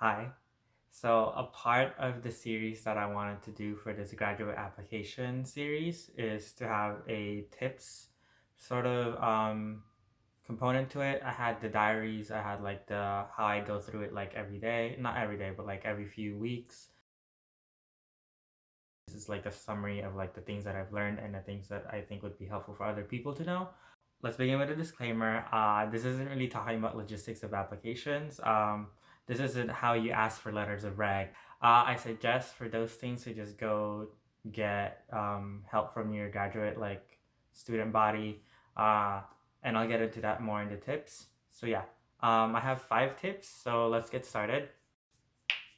Hi. So, a part of the series that I wanted to do for this graduate application series is to have a tips sort of component to it. I had the diaries, I had like the how I go through it like every day, not every day, but like every few weeks. This is like a summary of like the things that I've learned and the things that I think would be helpful for other people to know. Let's begin with a disclaimer. This isn't really talking about logistics of applications. This isn't how you ask for letters of reg. I suggest for those things to just go get help from your graduate like student body, uh, and I'll get into that more in the tips. So yeah, I have 5 tips. So let's get started.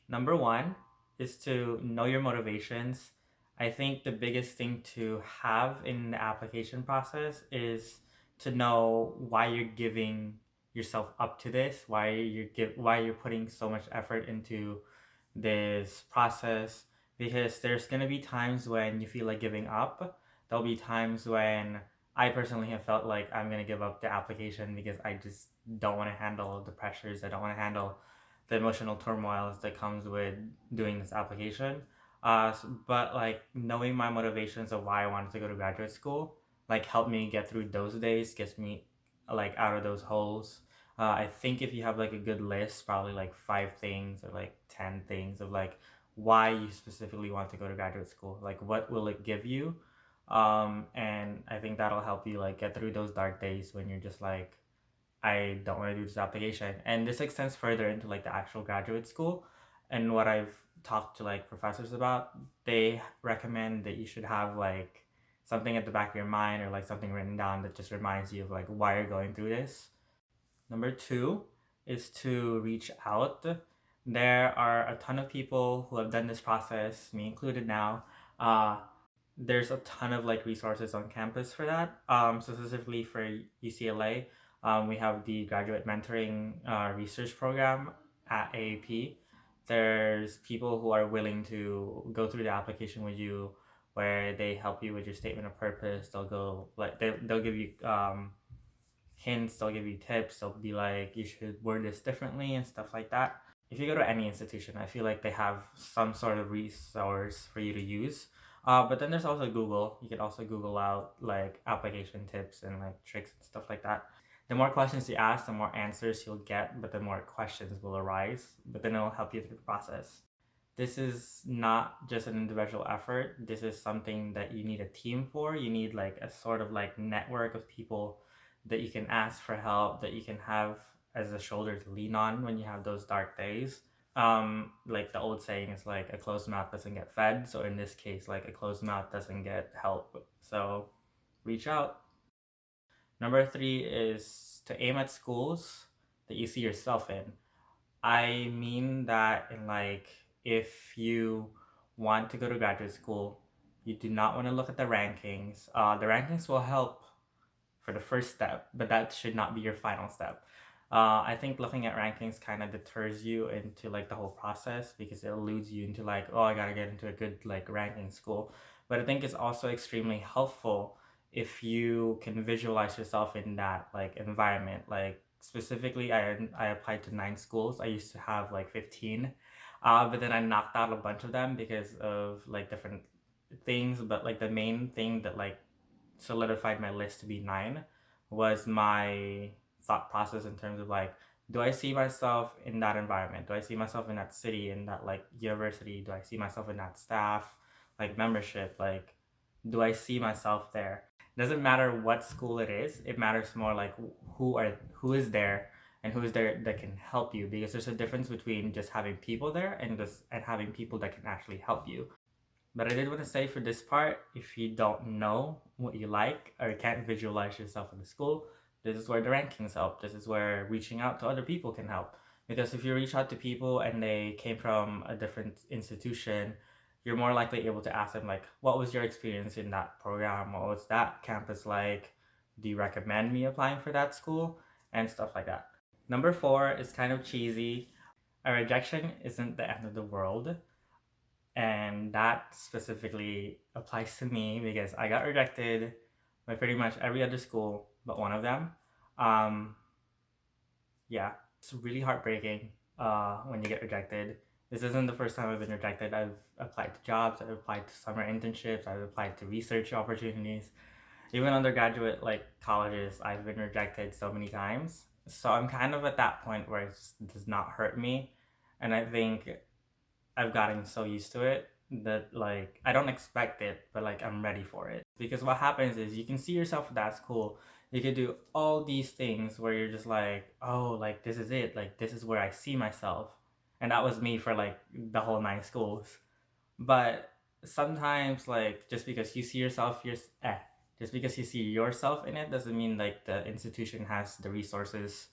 Number one is to know your motivations. I think the biggest thing to have in the application process is to know why you're giving yourself up to this, why you're putting so much effort into this process, because there's going to be times when you feel like giving up. There'll be times when I personally have felt like I'm going to give up the application because I just don't want to handle the pressures. I don't want to handle the emotional turmoils that comes with doing this application. But like knowing my motivations of why I wanted to go to graduate school, like helped me get through those days, gets me like out of those holes. I think if you have like a good list, probably like 5 things or like 10 things of like why you specifically want to go to graduate school, like what will it give you, and I think that'll help you like get through those dark days when you're just like, I don't want to do this application. And this extends further into like the actual graduate school. And what I've talked to like professors about, they recommend that you should have like something at the back of your mind or like something written down that just reminds you of like why you're going through this. Number two is to reach out. There are a ton of people who have done this process, me included now. Uh, there's a ton of like resources on campus for that. So specifically for UCLA, we have the graduate mentoring research program at AAP. There's people who are willing to go through the application with you, where they help you with your statement of purpose. They'll go like they'll give you hints, they'll give you tips, they'll be like, you should word this differently and stuff like that. If you go to any institution, I feel like they have some sort of resource for you to use. But then there's also Google. You can also Google out like application tips and like tricks and stuff like that. The more questions you ask, the more answers you'll get, but the more questions will arise. But then it'll help you through the process. This is not just an individual effort. This is something that you need a team for. You need like a sort of like network of people that you can ask for help, that you can have as a shoulder to lean on when you have those dark days. Like the old saying is like a closed mouth doesn't get fed. So in this case, like a closed mouth doesn't get help. So reach out. Number three is to aim at schools that you see yourself in. I mean that in like if you want to go to graduate school, you do not want to look at the rankings. The rankings will help for the first step, but that should not be your final step. I think looking at rankings kind of deters you into like the whole process because it eludes you into like, oh, I gotta get into a good like ranking school. But I think it's also extremely helpful if you can visualize yourself in that like environment. Like specifically, I applied to 9 schools. I used to have like 15, but then I knocked out a bunch of them because of like different things. But like the main thing that like solidified my list to be 9 was my thought process in terms of like, do I see myself in that environment? Do I see myself in that city, in that like university? Do I see myself in that staff, like membership? Like, do I see myself there? It doesn't matter what school it is. It matters more like who is there and who is there that can help you, because there's a difference between just having people there and having people that can actually help you. But I did want to say for this part, if you don't know what you like or can't visualize yourself in the school, this is where the rankings help. This is where reaching out to other people can help. Because if you reach out to people and they came from a different institution, you're more likely able to ask them like, what was your experience in that program? What was that campus like? Do you recommend me applying for that school? And stuff like that. Number 4 is kind of cheesy. A rejection isn't the end of the world, and that specifically applies to me because I got rejected by pretty much every other school but one of them. Um, yeah, it's really heartbreaking. when you get rejected. This isn't the first time I've been rejected. I've applied to jobs, I've applied to summer internships, I've applied to research opportunities. Even undergraduate like colleges, I've been rejected so many times. So I'm kind of at that point where it just does not hurt me. And I think I've gotten so used to it that like I don't expect it, but like I'm ready for it. Because what happens is you can see yourself at that school. You could do all these things where you're just like, oh, like this is it. Like this is where I see myself. And that was me for like the whole 9 schools. But sometimes like just because you see yourself in it doesn't mean like the institution has the resources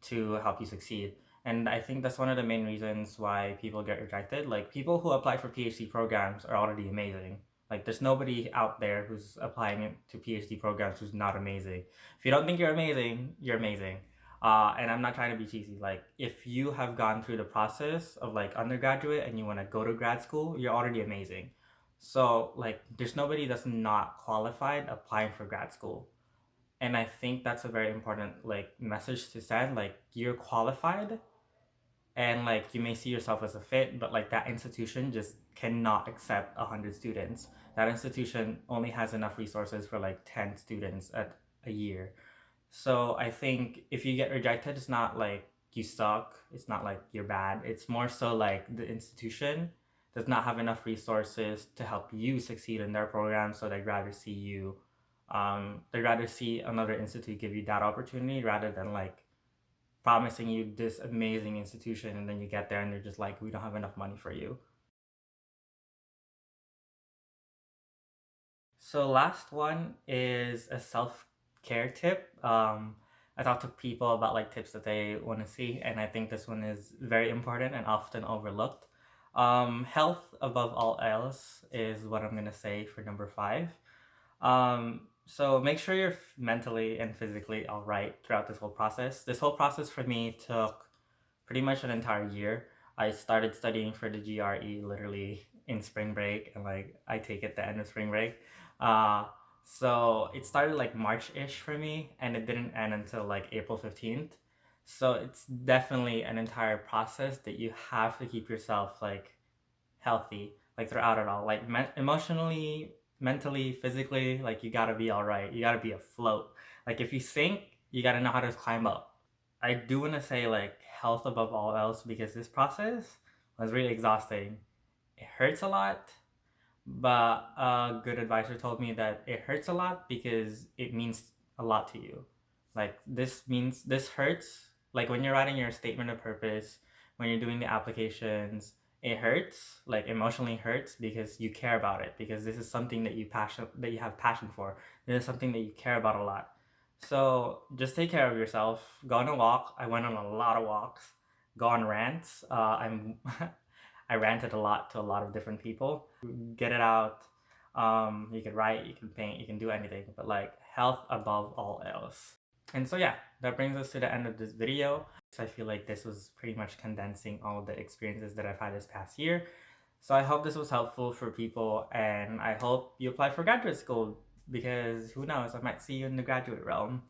to help you succeed. And I think that's one of the main reasons why people get rejected. Like people who apply for PhD programs are already amazing. Like there's nobody out there who's applying to PhD programs who's not amazing. If you don't think you're amazing, you're amazing. And I'm not trying to be cheesy. Like if you have gone through the process of like undergraduate and you want to go to grad school, you're already amazing. So like there's nobody that's not qualified applying for grad school, and I think that's a very important like message to send. Like you're qualified, and like you may see yourself as a fit, but like that institution just cannot accept 100 students. That institution only has enough resources for like 10 students at a year. So I think if you get rejected, it's not like you suck, it's not like you're bad, it's more so like the institution does not have enough resources to help you succeed in their program, so they'd rather see you they'd rather see another institute give you that opportunity rather than like promising you this amazing institution and then you get there and they're just like, we don't have enough money for you. So last one is a self-care tip. I talk to people about like tips that they want to see, and I think this one is very important and often overlooked. Health above all else is what I'm gonna say for number 5. So make sure you're mentally and physically all right throughout this whole process. This whole process for me took pretty much an entire year. I started studying for the GRE literally in spring break, and like I take it the end of spring break. Uh, so it started like March-ish for me, and it didn't end until like April 15th. So it's definitely an entire process that you have to keep yourself like healthy, like throughout it all, like emotionally, mentally, physically. Like you gotta be all right. You gotta be afloat. Like if you sink, you gotta know how to climb up. I do want to say like health above all else, because this process was really exhausting. It hurts a lot, but a good advisor told me that it hurts a lot because it means a lot to you. Like this hurts. Like when you're writing your statement of purpose, when you're doing the applications, it hurts. Like emotionally hurts because you care about it. Because this is something that you have passion for. This is something that you care about a lot. So just take care of yourself. Go on a walk. I went on a lot of walks. Go on rants. I'm I ranted a lot to a lot of different people. Get it out. You can write, you can paint, you can do anything, but like health above all else. And so yeah, that brings us to the end of this video. So I feel like this was pretty much condensing all the experiences that I've had this past year. So I hope this was helpful for people, and I hope you apply for graduate school, because who knows, I might see you in the graduate realm.